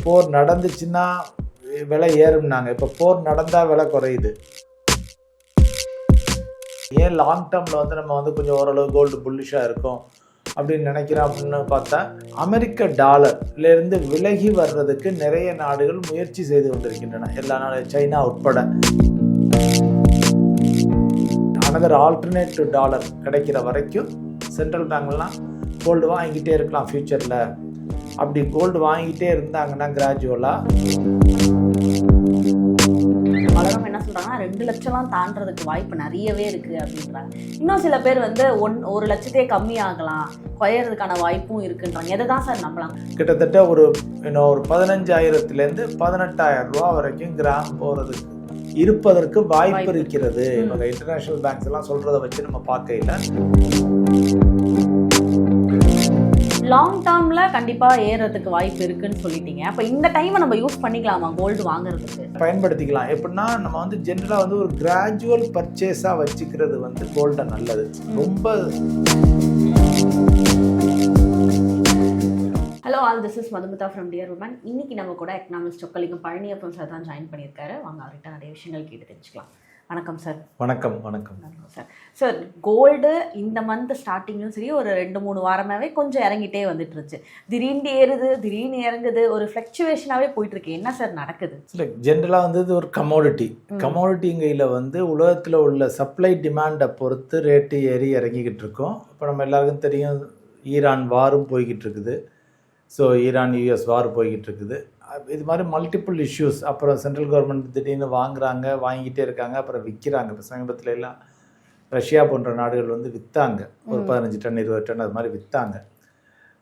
போர் நடந்துச்சுன்னா விலை ஏறும்னாங்க. இப்போ போர் நடந்தால் விலை குறையுது. ஏன் லாங் டேர்மில் வந்து நம்ம வந்து கொஞ்சம் ஓரளவு கோல்டு புல்லிஷாக இருக்கும் அப்படின்னு நினைக்கிறோம் அப்படின்னு பார்த்தா, அமெரிக்க டாலர்லேருந்து விலகி வர்றதுக்கு நிறைய நாடுகள் முயற்சி செய்து கொண்டிருக்கின்றன. எல்லா நாடும், சைனா உட்பட. அனதர் ஆல்டர்னேட்டிவ் டாலர் கிடைக்கிற வரைக்கும் சென்ட்ரல் பேங்க்லாம் கோல்டு வாங்கிக்கிட்டே இருக்கலாம் ஃப்யூச்சரில். அப்படி கோல்டு வாங்கிக்கிட்டே இருந்தாங்கன்னா கிராஜுவலாக பலரும் என்ன சொல்றாங்கன்னா 2 லட்சம்லாம் தாண்டறதுக்கு வாய்ப்பு நிறையவே இருக்கு அப்படின்றாங்க. இன்னும் சில பேர் வந்து 1 லட்சத்தையே கம்மியாகலாம், குறையறதுக்கான வாய்ப்பும் இருக்குன்றாங்க. எதை தான் சார் நம்பலாம்? கிட்டத்தட்ட ஒரு 15,000லேருந்து 18,000 ரூபா வரைக்கும் கிராம் போகிறதுக்கு இருப்பதற்கு வாய்ப்பு இருக்கிறது. இவங்க இன்டர்நேஷனல் பேங்க்ஸ் எல்லாம் சொல்றதை வச்சு நம்ம பார்க்கல. லாங் டேர்ம்ல கண்டிப்பா ஏறதுக்கு வாய்ப்பு இருக்குன்னு சொல்லிட்டீங்க. அப்ப இந்த டைமை நம்ம யூஸ் பண்ணிக்கலாமா கோல்டு வாங்குறதுக்கு? பயன்படுத்திக்கலாம். எப்படின்னா, நம்ம வந்து ஜென்ரலா வந்து ஒரு கிராஜுவல் பர்ச்சேஸா வச்சுக்கிறது வந்து கோல்ட நல்லது. ரொம்ப hello all, this is Madhumitha from Dear Woman. இன்னைக்கு நம்ம கூட எக்கனாமிஸ்ட் சொக்கலிங்கம் பழனியப்பன் சார் தான் ஜாயின் பண்ணியிருக்காரு. வாங்க அவர்கிட்ட நிறைய விஷயங்கள் கேட்டு தெரிஞ்சுக்கலாம். வணக்கம் சார். வணக்கம். வணக்கம் சார். சார், கோல்டு இந்த மந்த் ஸ்டார்டிங்லும் சரி, ஒரு 2-3 வாரமாகவே கொஞ்சம் இறங்கிட்டே வந்துட்டு இருந்துச்சு. திடீர்னு ஏறுது, திடீர்னு இறங்குது, ஒரு ஃப்ளக்சுவேஷனாகவே போயிட்டு இருக்கு. என்ன சார் நடக்குது? இல்லை, ஜென்ரலாக வந்து இது ஒரு கமோடிட்டிங்கையில் வந்து உலகத்தில் உள்ள சப்ளை டிமாண்டை பொறுத்து ரேட்டு ஏறி இறங்கிக்கிட்டு இருக்கோம். இப்போ நம்ம எல்லாருக்கும் தெரியும், ஈரான் வாரும் போய்கிட்டு இருக்குது. ஸோ ஈரான் யூஎஸ் வார் போய்கிட்டு இருக்குது. இது மாதிரி மல்டிபிள் இஷ்யூஸ். அப்புறம் சென்ட்ரல் கவர்மெண்ட் திடீர்னு வாங்கிக்கிட்டே இருக்காங்க, அப்புறம் விற்கிறாங்க. இப்போ சமீபத்தில் எல்லாம் ரஷ்யா போன்ற நாடுகள் வந்து விற்றாங்க, ஒரு 15 டன் 20 டன் அது மாதிரி விற்றாங்க.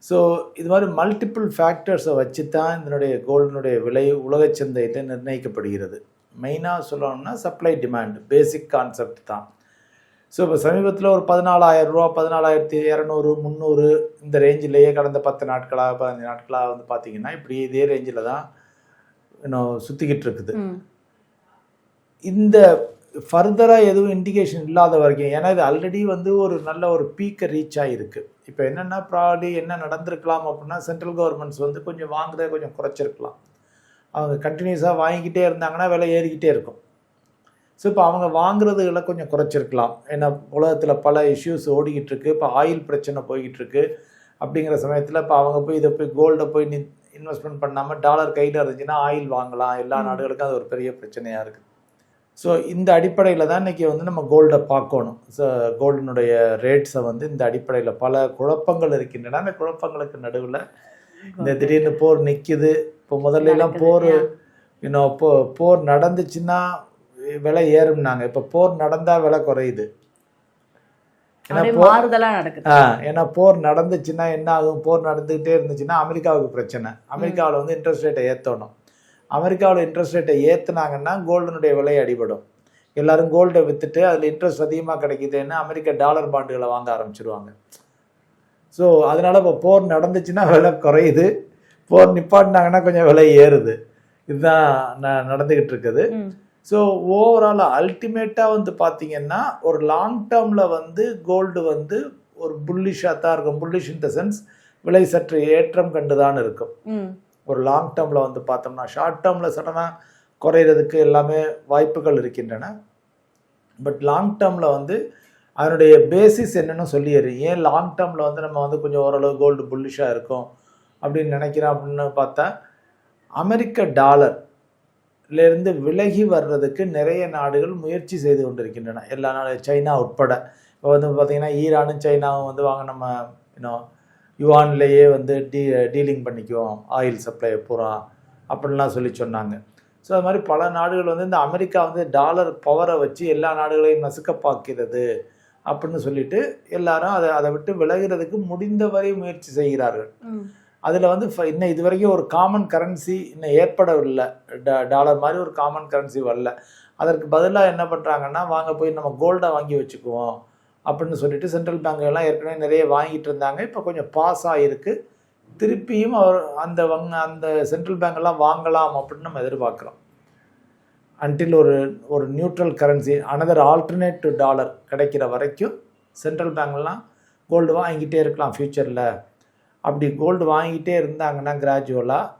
ஸோ இது மாதிரி மல்டிபிள் ஃபேக்டர்ஸை வச்சு தான் இதனுடைய கோல்டினுடைய விலை உலக சந்தையில் நிர்ணயிக்கப்படுகிறது. மெயினாக சொல்லணும்னா சப்ளை டிமாண்ட் பேசிக் கான்செப்ட் தான். ஸோ இப்போ சமீபத்தில் ஒரு 14,000 ரூபா, 14,200, 300 இந்த ரேஞ்சிலேயே கடந்த 10 நாட்களாக 15 நாட்களாக வந்து பார்த்திங்கன்னா இப்படி இதே ரேஞ்சில் தான் இன்னும் சுற்றிக்கிட்டு இருக்குது. இந்த ஃபர்தராக எதுவும் இண்டிகேஷன் இல்லாத வரைக்கும், ஏன்னா இது ஆல்ரெடி வந்து ஒரு நல்ல ஒரு பீக்கை ரீச் ஆகிருக்கு. இப்போ என்னென்னா ப்ராப்ளி என்ன நடந்திருக்கலாம் அப்படின்னா, சென்ட்ரல் கவர்மெண்ட்ஸ் வந்து கொஞ்சம் வாங்குறத கொஞ்சம் குறைச்சிருக்கலாம். அவங்க கண்டினியூஸாக வாங்கிக்கிட்டே இருந்தாங்கன்னா விலை ஏறிக்கிட்டே இருக்கும். ஸோ இப்போ அவங்க வாங்குறதுகளை கொஞ்சம் குறைச்சிருக்கலாம். ஏன்னா உலகத்தில் பல இஷ்யூஸ் ஓடிக்கிட்டு இருக்கு. இப்போ ஆயில் பிரச்சனை போய்கிட்டு இருக்கு. அப்படிங்கிற சமயத்தில் இப்போ அவங்க போய் கோல்டை போய் இன்வெஸ்ட்மெண்ட் பண்ணாமல் டாலர் கையில் இருந்துச்சுன்னா ஆயில் வாங்கலாம். எல்லா நாடுகளுக்கும் அது ஒரு பெரிய பிரச்சனையாக இருக்குது. ஸோ இந்த அடிப்படையில் தான் இன்றைக்கி வந்து நம்ம கோல்டை பார்க்கணும். ஸோ கோல்டினுடைய ரேட்ஸை வந்து இந்த அடிப்படையில் பல குழப்பங்கள் இருக்கின்றன. அந்த குழப்பங்களுக்கு நடுவில் இந்த திடீர்னு போர் நிற்கிது. இப்போ முதல்லாம் போர் நடந்துச்சுன்னா விலை ஏறும்னாங்க. இப்போ போர் நடந்தால் விலை குறையுது. ஏன்னா போர் நடந்துச்சுன்னா என்ன ஆகும்? போர் நடந்துகிட்டே இருந்துச்சுன்னா அமெரிக்காவுக்கு பிரச்சனை. அமெரிக்காவில் வந்து இன்ட்ரெஸ்ட் ரேட்டை ஏற்றணும். அமெரிக்காவில் இன்ட்ரெஸ்ட் ரேட்டை ஏற்றுனாங்கன்னா கோல்டனுடைய விலை அடிபடும். எல்லாரும் கோல்டை விற்றுட்டு அதில் இன்ட்ரெஸ்ட் அதிகமாக கிடைக்குதுன்னு அமெரிக்க டாலர் பாண்டுகளை வாங்க ஆரம்பிச்சிருவாங்க. ஸோ அதனால் இப்போ போர் நடந்துச்சுன்னா விலை குறையுது, போர் நிப்பாட்டினாங்கன்னா கொஞ்சம் விலை ஏறுது. இதுதான் நடந்துக்கிட்டு இருக்குது. ஸோ ஓவரால் அல்டிமேட்டாக வந்து பார்த்திங்கன்னா ஒரு லாங் டேர்மில் வந்து கோல்டு வந்து ஒரு புல்லிஷாக தான் இருக்கும். புல்லிஷ் இன் த சென்ஸ் விலை சற்று ஏற்றம் கண்டு தான் இருக்கும். ஒரு லாங் டேர்மில் வந்து பார்த்தோம்னா, ஷார்ட் டேர்மில் சடனாக குறையிறதுக்கு எல்லாமே வாய்ப்புகள் இருக்கின்றன. பட் லாங் டேர்மில் வந்து அதனுடைய பேசிஸ் என்னென்னு சொல்லிடுது. ஏன் லாங் டேர்மில் வந்து நம்ம வந்து கொஞ்சம் ஓரளவு கோல்டு புல்லிஷாக இருக்கும் அப்படின்னு நினைக்கிறோம் அப்படின்னு பார்த்தா, அமெரிக்க டாலர்லேருந்து விலகி வர்றதுக்கு நிறைய நாடுகள் முயற்சி செய்து கொண்டிருக்கின்றன. எல்லா நாடும், சைனா உட்பட. இப்போ வந்து பார்த்திங்கன்னா ஈரானும் சைனாவும் வந்து வாங்க நம்ம யுவான்லேயே வந்து டீலிங் பண்ணிக்குவோம் ஆயில் சப்ளை பூரா அப்படின்லாம் சொன்னாங்க. ஸோ அது மாதிரி பல நாடுகள் வந்து இந்த அமெரிக்கா வந்து டாலர் பவரை வச்சு எல்லா நாடுகளையும் நசுக்க பார்க்கிறது அப்படின்னு சொல்லிட்டு எல்லாரும் அதை விட்டு விலகிறதுக்கு முடிந்தவரை முயற்சி செய்கிறார்கள். அதில் வந்து இன்னும் இது வரைக்கும் ஒரு காமன் கரன்சி இன்னும் ஏற்படவில்லை. டாலர் மாதிரி ஒரு காமன் கரன்சி வரல. அதற்கு பதிலாக என்ன பண்ணுறாங்கன்னா, வாங்க போய் நம்ம கோல்டை வாங்கி வச்சுக்குவோம் அப்படின்னு சொல்லிட்டு சென்ட்ரல் பேங்க்லாம் ஏற்கனவே நிறைய வாங்கிட்டு இருந்தாங்க. இப்போ கொஞ்சம் பாஸ் ஆகிருக்கு. திருப்பியும் அந்த சென்ட்ரல் பேங்க்லாம் வாங்கலாம் அப்படின்னு நம்ம எதிர்பார்க்குறோம். அன்டில் ஒரு neutral currency, another alternative dollar கிடைக்கிற வரைக்கும் சென்ட்ரல் பேங்க்லாம் கோல்டு வாங்கிக்கிட்டே இருக்கலாம் ஃப்யூச்சரில். அப்படி கோல்டு வாங்கிட்டே இருந்தாங்கன்னா கிராஜுவலாக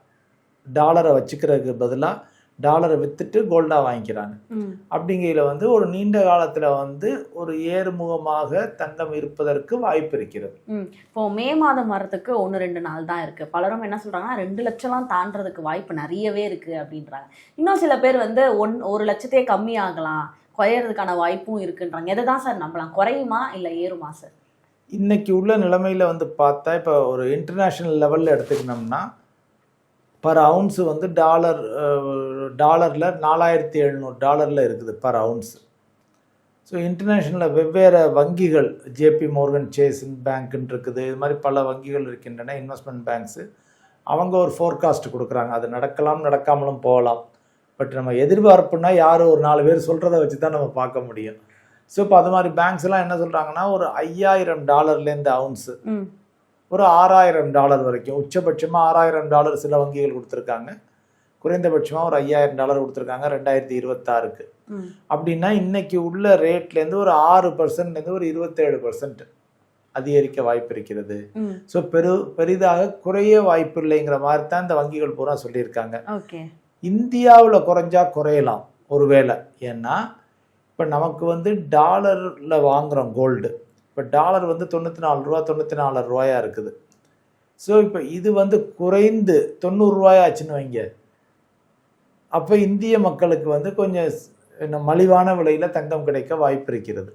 டாலரை வச்சுக்கிறதுக்கு பதிலாக டாலரை விற்றுட்டு கோல்டாக வாங்கிக்கிறாங்க. அப்படிங்கையில் வந்து ஒரு நீண்ட காலத்தில் வந்து ஒரு ஏறுமுகமாக தங்கம் இருப்பதற்கு வாய்ப்பு இருக்கிறது. இப்போ மே மாதம் வரதுக்கு 1-2 நாள் தான் இருக்குது. பலரும் என்ன சொல்கிறாங்கன்னா 2 லட்சம்லாம் தாண்டறதுக்கு வாய்ப்பு நிறையவே இருக்குது அப்படின்றாங்க. இன்னும் சில பேர் வந்து 1 லட்சத்தையே கம்மியாகலாம், குறையிறதுக்கான வாய்ப்பும் இருக்குன்றாங்க. எதை தான் சார் நம்பலாம்? குறையுமா இல்லை ஏறுமா சார்? இன்னைக்கு உள்ள நிலைமையில் வந்து பார்த்தா இப்போ ஒரு இன்டர்நேஷ்னல் லெவலில் எடுத்துக்கினோம்னா பர் அவுன்ஸு வந்து டாலரில் $4700 இருக்குது பர் அவுன்ஸ். ஸோ இன்டர்நேஷ்னலில் வெவ்வேறு வங்கிகள், ஜேபி மோர்கன் சேஸின் பேங்க்குன்னு இருக்குது, இது மாதிரி பல வங்கிகள் இருக்கின்றன, இன்வெஸ்ட்மெண்ட் பேங்க்ஸு. அவங்க ஒரு ஃபோர்காஸ்ட் கொடுக்குறாங்க. அது நடக்கலாம் நடக்காமலும் போகலாம். பட் நம்ம எதிர்பார்ப்புனா யார் ஒரு 4 பேர் சொல்கிறத வச்சு தான் நம்ம பார்க்க முடியும். ஸோ இப்போ அது மாதிரி பேங்க்ஸ் எல்லாம் என்ன சொல்கிறாங்கன்னா ஒரு $5000 அவுன்ஸு ஒரு $6000 வரைக்கும், உச்சபட்சமாக $6000 சில வங்கிகள் கொடுத்துருக்காங்க, குறைந்தபட்சமாக ஒரு $5000 கொடுத்துருக்காங்க 2026க்கு. அப்படின்னா இன்னைக்கு உள்ள ரேட்லேருந்து ஒரு 6%லேருந்து ஒரு 27% அதிகரிக்க வாய்ப்பு இருக்கிறது. ஸோ பெரிதாக குறைய வாய்ப்பு இல்லைங்கிற மாதிரி தான் இந்த வங்கிகள் பூரா சொல்லியிருக்காங்க. இந்தியாவில் குறைஞ்சா குறையலாம் ஒருவேளை. ஏன்னா இப்போ நமக்கு வந்து டாலரில் வாங்குகிறோம் கோல்டு. இப்போ டாலர் வந்து $94 இருக்குது. ஸோ இப்போ இது வந்து குறைந்து $90 ஆச்சுன்னு வைங்க. அப்போ இந்திய மக்களுக்கு வந்து கொஞ்சம் மலிவான விலையில் தங்கம் கிடைக்க வாய்ப்பு இருக்கிறது.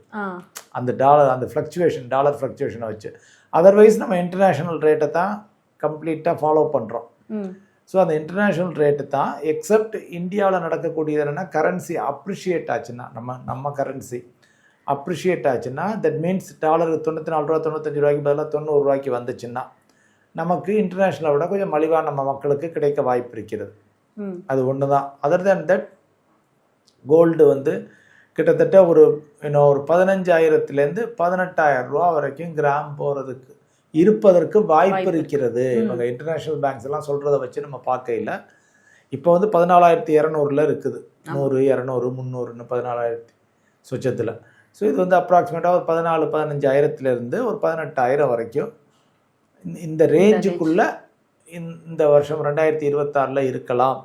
அந்த டாலர் ஃப்ளக்சுவேஷனை வச்சு. அதர்வைஸ் நம்ம இன்டர்நேஷ்னல் ரேட்டை தான் கம்ப்ளீட்டாக ஃபாலோ பண்ணுறோம். ஸோ அந்த இன்டர்நேஷ்னல் ரேட்டு தான். எக்ஸப்ட் இந்தியாவில் நடக்கக்கூடியது என்னென்னா கரன்சி அப்ரிஷியேட் ஆச்சுன்னா, நம்ம கரன்சி அப்ரிஷியேட் ஆச்சுன்னா தட் மீன்ஸ் டாலருக்கு $94 $95 பதிலாக $90 வந்துச்சுன்னா நமக்கு இன்டர்நேஷ்னலை விட கொஞ்சம் மலிவாக நம்ம மக்களுக்கு கிடைக்க வாய்ப்பு இருக்கிறது. அது ஒன்று தான். அதர் தேன் தட் கோல்டு வந்து கிட்டத்தட்ட ஒரு 15,000லேருந்து $18,000 வரைக்கும் கிராம் போகிறதுக்கு இருப்பதற்கு வாய்ப்பு இருக்கிறது. இவங்க இன்டர்நேஷ்னல் பேங்க்ஸ் எல்லாம் சொல்கிறத வச்சு நம்ம பார்க்கையில் இப்போ வந்து 14,200 இருக்குது. 100, 200, 300ன்னு 14,000 சொச்சத்தில். ஸோ இது வந்து அப்ராக்சிமேட்டாக ஒரு 14,000-15,000லேருந்து ஒரு 18,000 வரைக்கும் இந்த ரேஞ்சுக்குள்ளே இந்த வருஷம் 2026 இருக்கலாம்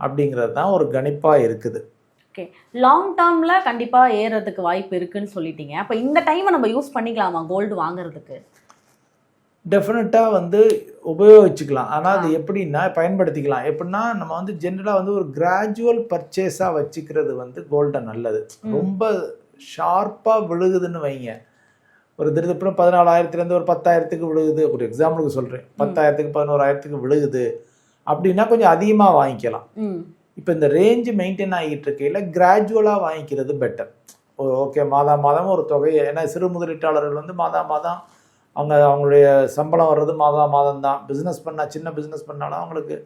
அப்படிங்கிறது தான் ஒரு கணிப்பாக இருக்குது. ஓகே, லாங் டேர்மில் கண்டிப்பாக ஏறுறதுக்கு வாய்ப்பு இருக்குன்னு சொல்லிட்டீங்க. அப்போ இந்த டைமை நம்ம யூஸ் பண்ணிக்கலாமா கோல்டு வாங்குறதுக்கு? டெஃபினட்டாக வந்து உபயோகிச்சுக்கலாம். ஆனால் அது எப்படின்னா பயன்படுத்திக்கலாம். எப்படின்னா நம்ம வந்து ஜென்ரலாக வந்து ஒரு கிராஜுவல் பர்ச்சேஸாக வச்சுக்கிறது வந்து கோல்டை நல்லது. ரொம்ப ஷார்ப்பாக விழுகுதுன்னு வைங்க, ஒரு திருப்பம் 14,000லேருந்து ஒரு 10,000க்கு விழுகுது, ஒரு எக்ஸாம்பிளுக்கு சொல்கிறேன், 10,000க்கு 11,000க்கு விழுகுது அப்படின்னா கொஞ்சம் அதிகமாக வாங்கிக்கலாம். இப்போ இந்த ரேஞ்சு மெயின்டைன் ஆகிட்டு இருக்கையில் கிராஜுவலாக வாங்கிக்கிறது பெட்டர். ஓகே, மாதம் ஒரு தொகையை, ஏன்னா சிறு முதலீட்டாளர்கள் வந்து மாதம் அவங்களுடைய சம்பளம் வர்றது மாதம் தான். பிஸ்னஸ் பண்ணால், சின்ன பிஸ்னஸ் பண்ணாலும் அவங்களுக்கு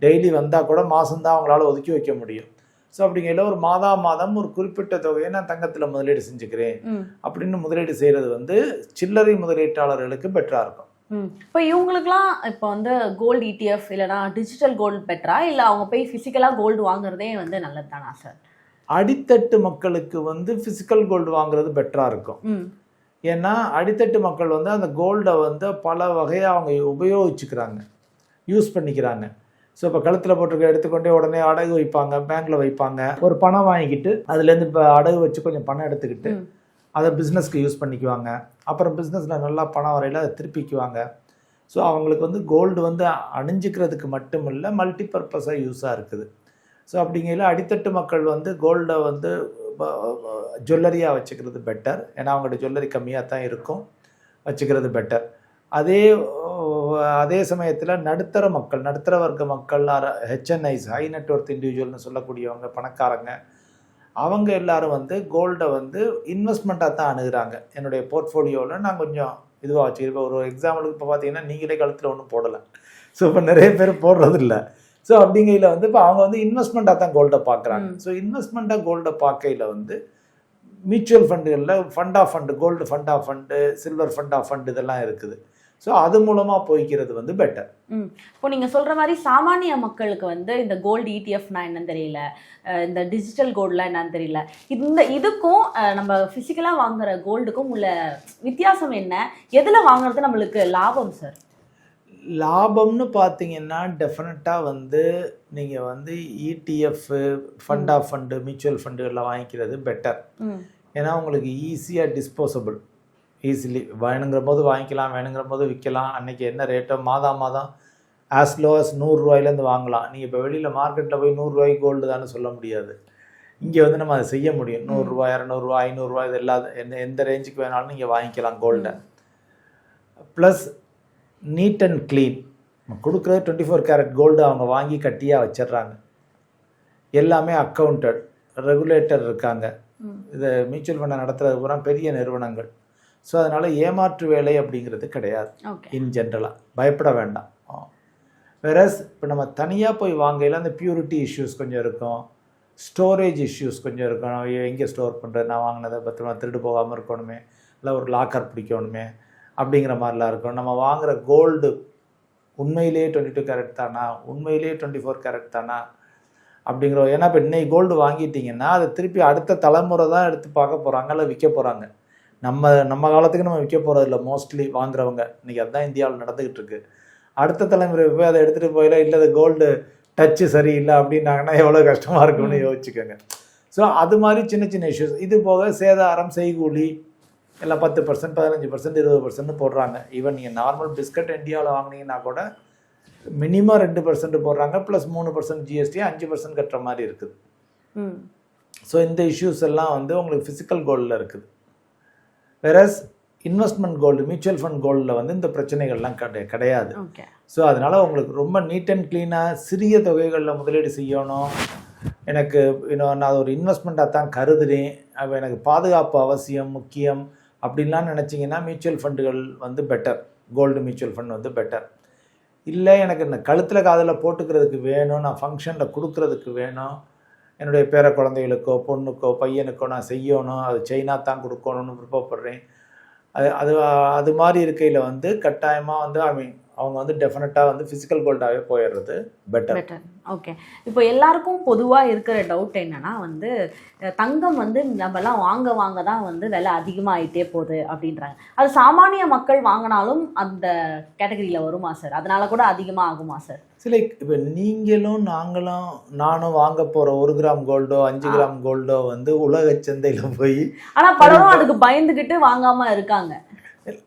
டெய்லி வந்தால் கூட மாதம்தான் அவங்களால ஒதுக்கி வைக்க முடியும். ஸோ அப்படிங்கையில் ஒரு மாதம் ஒரு குறிப்பிட்ட தொகையை நான் தங்கத்தில் முதலீடு செஞ்சுக்கிறேன் அப்படின்னு முதலீடு செய்கிறது வந்து சில்லறை முதலீட்டாளர்களுக்கு பெட்டராக இருக்கும். இப்போ இவங்களுக்குலாம் இப்போ வந்து கோல்டு ETF இல்லைனா டிஜிட்டல் கோல்டு பெட்டரா, இல்லை அவங்க போய் ஃபிசிக்கலாக கோல்டு வாங்குறதே வந்து நல்லது தானா சார்? அடித்தட்டு மக்களுக்கு வந்து ஃபிசிக்கல் கோல்டு வாங்குறது பெட்டராக இருக்கும். ஏன்னா அடித்தட்டு மக்கள் வந்து அந்த கோல்டை வந்து பல வகையாக அவங்க உபயோகிச்சுக்கிறாங்க, யூஸ் பண்ணிக்கிறாங்க. ஸோ இப்போ கழுத்தில் போட்டிருக்க எடுத்துக்கொண்டே உடனே அடகு வைப்பாங்க, பேங்க்கில் வைப்பாங்க, ஒரு பணம் வாங்கிக்கிட்டு அதுலேருந்து இப்போ அடகு வச்சு கொஞ்சம் பணம் எடுத்துக்கிட்டு அதை பிஸ்னஸ்க்கு யூஸ் பண்ணிக்குவாங்க. அப்புறம் பிஸ்னஸில் நல்லா பணம் வரையில் அதை திருப்பிக்குவாங்க. ஸோ அவங்களுக்கு வந்து கோல்டு வந்து அணிஞ்சிக்கிறதுக்கு மட்டும் இல்லை, மல்டிபர்பஸாக யூஸாக இருக்குது. ஸோ அப்படிங்கையில் அடித்தட்டு மக்கள் வந்து கோல்டை வந்து ஜுவல்லரியாக வச்சுக்கிறது பெட்டர். ஏன்னா அவங்களோட ஜுவல்லரி கம்மியாக தான் இருக்கும், வச்சுக்கிறது பெட்டர். அதே சமயத்தில் நடுத்தர வர்க்க மக்கள், ஹெச்என்ஐஸ், ஹை நெட்வொர்த் இண்டிவிஜுவல்னு சொல்லக்கூடியவங்க, பணக்காரங்க, அவங்க எல்லாரும் வந்து கோல்டை வந்து இன்வெஸ்ட்மெண்ட்டாக தான் அணுகிறாங்க. என்னுடைய போர்ட்ஃபோலியோவில் நான் கொஞ்சம் இதுவாக வச்சுருக்கேன். ஒரு எக்ஸாம்பிளுக்கு இப்போ பார்த்தீங்கன்னா நீங்களே கழுத்தில் ஒன்றும் போடலை. ஸோ இப்போ நிறைய பேர் போடுறதில்ல. ஸோ அப்படிங்கையில் வந்து இப்போ அவங்க வந்து இன்வெஸ்ட்மெண்ட்டாக தான் கோல்டை பார்க்குறாங்க. ஸோ இன்வெஸ்ட்மெண்ட்டாக கோல்டை பார்க்கையில் வந்து மியூச்சுவல் ஃபண்டுகளில் fund of fund, gold fund of fund, silver fund of fund இதெல்லாம் இருக்குது. ஸோ அது மூலமாக போய்க்கிறது வந்து பெட்டர். இப்போ நீங்கள் சொல்கிற மாதிரி சாமானிய மக்களுக்கு வந்து இந்த கோல்டு ETF என்னன்னு தெரியல, இந்த டிஜிட்டல் கோல்டுலாம் என்னன்னு தெரியல, இதுக்கும் நம்ம ஃபிசிக்கலாக வாங்குற கோல்டுக்கும் உள்ள வித்தியாசம் என்ன? எதில் வாங்குறது நம்மளுக்கு லாபம் சார்? லாபம்னு பார்த்தீங்கன்னா டெஃபினட்டாக வந்து நீங்கள் வந்து ETF, fund of fund, mutual ஃபண்டுகளில் வாங்கிக்கிறது பெட்டர். ஏன்னா உங்களுக்கு ஈஸியாக டிஸ்போசபிள், ஈஸிலி வேணுங்கிற போது வாங்கிக்கலாம், வேணுங்கிற போது விற்கலாம். அன்றைக்கி என்ன ரேட்டோ மாதம் ஆஸ் லோ அஸ் 100 ரூபாயிலேருந்து வாங்கலாம். நீங்கள் இப்போ வெளியில் மார்க்கெட்டில் போய் 100 ரூபாய்க்கு கோல்டு தானே சொல்ல முடியாது. இங்கே வந்து நம்ம அதை செய்ய முடியும். 100 ரூபா, 200 ரூபா, 500 ரூபா, இது எல்லா எந்த ரேஞ்சுக்கு வேணாலும் நீங்கள் வாங்கிக்கலாம் கோல்டை. Plus neat and clean. கொடுக்குறது 24 கேரட் கோல்டு அவங்க வாங்கி கட்டியாக வச்சிடுறாங்க. எல்லாமே அக்கௌண்டட், ரெகுலேட்டர் இருக்காங்க. இது மியூச்சுவல் ஃபண்டை நடத்துறது பூரா பெரிய நிறுவனங்கள். ஸோ அதனால் ஏமாற்று வேலை அப்படிங்கிறது கிடையாது இன் ஜென்ரலாக, பயப்பட வேண்டாம். வேறஸ் இப்போ நம்ம தனியாக போய் வாங்கையில் அந்த பியூரிட்டி இஷ்யூஸ் கொஞ்சம் இருக்கும், ஸ்டோரேஜ் இஷ்யூஸ் கொஞ்சம் இருக்கும். எங்கே ஸ்டோர் பண்ணுறது, நான் வாங்கினதை பத்திரமா திருடு போகாமல் இருக்கணுமே, இல்லை ஒரு லாக்கர் பிடிக்கணுமே அப்படிங்கிற மாதிரிலாம் இருக்கும். நம்ம வாங்குகிற கோல்டு உண்மையிலேயே 22 கேரட் தானா, உண்மையிலேயே 24 கேரட் தானா அப்படிங்கிற. ஏன்னா இப்போ இன்னைக்கு கோல்டு வாங்கிட்டிங்கன்னா அதை திருப்பி அடுத்த தலைமுறை தான் எடுத்து பார்க்க போகிறாங்க, இல்லை விற்க போகிறாங்க. நம்ம காலத்துக்கு நம்ம விற்க போகிறதில்ல மோஸ்ட்லி வாங்குறவங்க. இன்றைக்கி அதுதான் இந்தியாவில் நடந்துக்கிட்டு இருக்கு. அடுத்த தலைமுறை போய் அதை எடுத்துகிட்டு போயில, இல்லை அது கோல்டு டச்சு சரியில்லை அப்படின்னாங்கன்னா எவ்வளோ கஷ்டமாக இருக்கும்னு யோசிச்சுக்கோங்க. ஸோ அது மாதிரி சின்ன சின்ன இஷ்யூஸ். இது போக சேதாரம், செய்கூலி எல்லாம் 10%, 15%, 20% போடுறாங்க. ஈவன் நீங்கள் நார்மல் பிஸ்கட் இந்தியாவில் வாங்கினீங்கன்னா கூட மினிமம் 2% போடுறாங்க, ப்ளஸ் 3% ஜிஎஸ்டி, 5% கட்டுற மாதிரி இருக்குது. ஸோ இந்த இஷ்யூஸ் எல்லாம் வந்து உங்களுக்கு ஃபிசிக்கல் கோல்டில் இருக்குது. வேறஸ் இன்வெஸ்ட்மெண்ட் கோல்டு, மியூச்சுவல் ஃபண்ட் கோல்டில் வந்து இந்த பிரச்சனைகள்லாம் கிடையாது. ஸோ அதனால் உங்களுக்கு ரொம்ப நீட் அண்ட் க்ளீனாக சிறிய தொகைகளில் முதலீடு செய்யணும். எனக்கு நான் ஒரு இன்வெஸ்ட்மெண்ட்டாக தான் கருதுகிறேன், அப்போ எனக்கு பாதுகாப்பு அவசியம், முக்கியம் அப்படின்லாம் நினச்சிங்கன்னா மியூச்சுவல் ஃபண்டுகள் வந்து பெட்டர். கோல்டு மியூச்சுவல் ஃபண்ட் வந்து பெட்டர். இல்லை எனக்கு இந்த கழுத்தில் காதில் போட்டுக்கிறதுக்கு வேணும், நான் ஃபங்க்ஷனில் கொடுக்குறதுக்கு வேணும், என்னுடைய பேர குழந்தைகளுக்கோ பொண்ணுக்கோ பையனுக்கோ நான் செய்யணும், அது செயினாக தான் கொடுக்கணும்னு விருப்பப்படுறேன். அது மாதிரி இருக்கையில் வந்து கட்டாயமாக வந்து அவங்க வந்து டெஃபினட்டாக வந்து ஃபிசிக்கல் கோல்டாகவே போயிடுறது பெட்டர். ஓகே. இப்போ எல்லாருக்கும் பொதுவாக இருக்கிற டவுட் என்னன்னா வந்து தங்கம் வந்து நம்மலாம் வாங்க தான் வந்து விலை அதிகமாகிட்டே போகுது அப்படின்றாங்க. அது சாமானிய மக்கள் வாங்கினாலும் அந்த கேட்டகரியில் வருமா சார்? அதனால கூட அதிகமாக ஆகுமா சார்? சில இப்போ நீங்களும் நானும் வாங்க போகிற 1 கிராம் கோல்டோ 5 கிராம் கோல்டோ வந்து உலக சந்தையில் போய், ஆனால் பலரும் அதுக்கு பயந்துக்கிட்டு வாங்காமல் இருக்காங்க.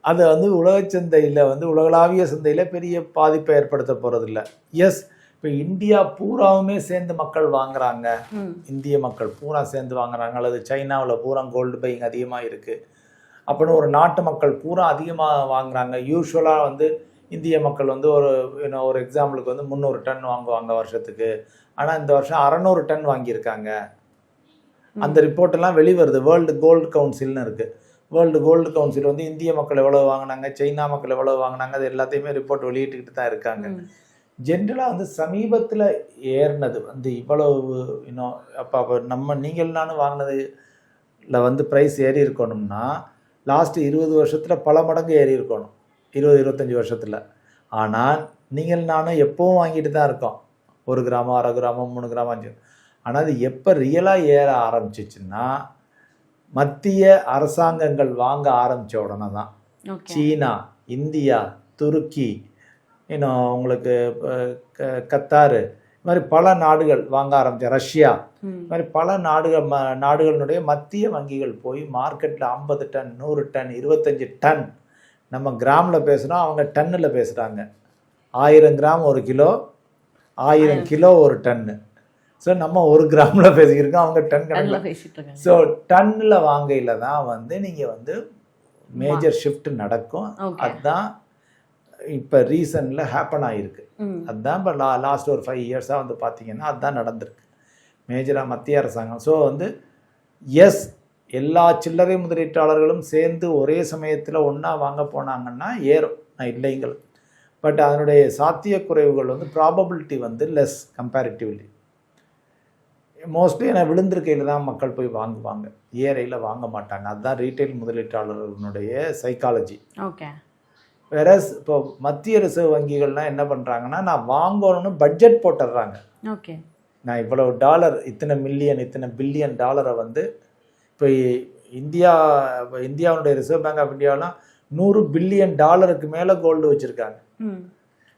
அது வந்து உலக சந்தையில் வந்து உலகளாவிய சந்தையில் பெரிய பாதிப்பை ஏற்படுத்த போகிறதில்ல. எஸ், இப்போ இந்தியா பூராவுமே சேர்ந்து மக்கள் வாங்குறாங்க, இந்திய மக்கள் பூரா சேர்ந்து வாங்குறாங்க, அல்லது சைனாவில் பூரா கோல்டு பையிங் அதிகமாக இருக்குது அப்படின்னு ஒரு நாட்டு மக்கள் பூரா அதிகமாக வாங்குறாங்க. யூஸ்வலாக வந்து இந்திய மக்கள் வந்து ஒரு எக்ஸாம்பிளுக்கு வந்து 300 டன் வாங்குவாங்க வருஷத்துக்கு. ஆனால் இந்த வருஷம் 600 டன் வாங்கியிருக்காங்க. அந்த ரிப்போர்ட்டெல்லாம் வெளிவருது. வேர்ல்டு கோல்டு கவுன்சில்னு இருக்குது. வேர்ல்டு கோல்டு கவுன்சில் வந்து இந்திய மக்கள் எவ்வளோ வாங்கினாங்க, சைனா மக்கள் எவ்வளோ வாங்கினாங்க, அது எல்லாத்தையுமே ரிப்போர்ட் வெளியிட்டுக்கிட்டு தான் இருக்காங்க. ஜென்ரலாக வந்து சமீபத்தில் ஏறினது வந்து இவ்வளவு அப்போ நீங்கள் நானும் வாங்கினதுல வந்து ப்ரைஸ் ஏறி இருக்கணும்னா லாஸ்ட்டு 20 வருஷத்தில் பல மடங்கு ஏறி இருக்கணும், 20-25 வருஷத்தில். ஆனால் நீங்கள் நானும் எப்போவும் வாங்கிட்டு தான் இருக்கோம், 1 கிராமோ 1/2 கிராமோ 3 கிராமோ 5. ஆனால் அது எப்போ ரியலாக ஏற ஆரம்பிச்சிச்சுன்னா மத்திய அரசாங்கங்கள் வாங்க ஆரம்பித்த உடனே தான். சீனா, இந்தியா, துருக்கி, உங்களுக்கு கத்தாரு, இது மாதிரி பல நாடுகள் வாங்க ஆரம்பித்த, ரஷ்யா, இது மாதிரி பல நாடுகளினுடைய மத்திய வங்கிகள் போய் மார்க்கெட்டில் 50 டன் 100 டன் 25 டன், நம்ம கிராமில் பேசுகிறோம், அவங்க டன்னில் பேசுகிறாங்க. 1000 கிராம் 1 கிலோ, 1000 கிலோ 1 டன்னு. ஸோ நம்ம 1 கிராமில் பேசிக்கிருக்கோம், அவங்க டன் கணக்கில் பேசிட்டு. ஸோ டன்னில் வாங்கையில் தான் வந்து நீங்கள் வந்து மேஜர் ஷிஃப்ட் நடக்கும். அதுதான் இப்போ ரீசனில் ஹேப்பன் ஆகிருக்கு. அதுதான் இப்போ லாஸ்ட் ஒரு 5 இயர்ஸாக வந்து பார்த்தீங்கன்னா அதுதான் நடந்திருக்கு மேஜராக மத்திய அரசாங்கம். ஸோ வந்து எஸ், எல்லா சில்லறை முதலீட்டாளர்களும் சேர்ந்து ஒரே சமயத்தில் ஒன்றா வாங்க போனாங்கன்னா ஏறும், நான் இல்லைங்கள். பட் அதனுடைய சாத்தியக்குறைவுகள் வந்து ப்ராபபிலிட்டி வந்து லெஸ் கம்பேரிட்டிவ்லி. மோஸ்ட்லி ஏன்னா விழுந்திருக்கையில் தான் மக்கள் போய் வாங்குவாங்க, ஏறையில் வாங்க மாட்டாங்க. அதுதான் ரீட்டைல் முதலீட்டாளர்களுடைய சைக்காலஜி. ஓகே. வேற இப்போ மத்திய ரிசர்வ் வங்கிகள்லாம் என்ன பண்ணுறாங்கன்னா, நான் வாங்கணும்னு பட்ஜெட் போட்டுடுறாங்க. ஓகே, நான் இவ்வளவு டாலர், இத்தனை மில்லியன், இத்தனை பில்லியன் டாலரை வந்து இப்போ இந்தியாவுடைய ரிசர்வ் பேங்க் ஆஃப் இந்தியாவெலாம் $100 பில்லியன் மேலே கோல்டு வச்சுருக்காங்க.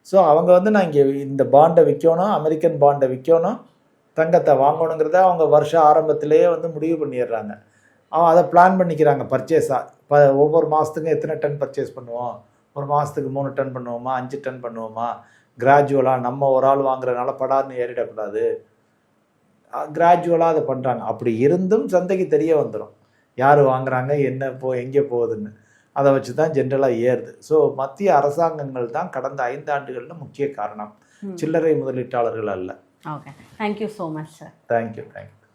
ஸோ அவங்க வந்து நான் இங்கே இந்த பாண்டை விற்கணும், அமெரிக்கன் பாண்டை விற்கணும், தங்கத்தை வாங்கணுங்கிறத அவங்க வருஷ ஆரம்பத்திலேயே வந்து முடிவு பண்ணிடுறாங்க. அவன் அதை பிளான் பண்ணிக்கிறாங்க பர்ச்சேஸாக. ஒவ்வொரு மாதத்துக்கும் எத்தனை டன் பர்ச்சேஸ் பண்ணுவோம், ஒரு மாதத்துக்கு 3 டன் பண்ணுவோமா, 5 டன் பண்ணுவோமா, கிராஜுவலாக நம்ம ஒரு ஆள் வாங்குறதுனால படார்னு ஏறிடக்கூடாது, கிராஜுவலாக அதை பண்ணுறாங்க. அப்படி இருந்தும் சந்தைக்கு தெரிய வந்துடும் யார் வாங்குறாங்க, என்ன எங்கே போகுதுன்னு. அதை வச்சு தான் ஜென்ரலாக ஏறுது. ஸோ மத்திய அரசாங்கங்கள் தான் கடந்த 5 ஆண்டுகளில் முக்கிய காரணம், சில்லறை முதலீட்டாளர்கள் அல்ல. Okay, thank you so much sir. Thank you.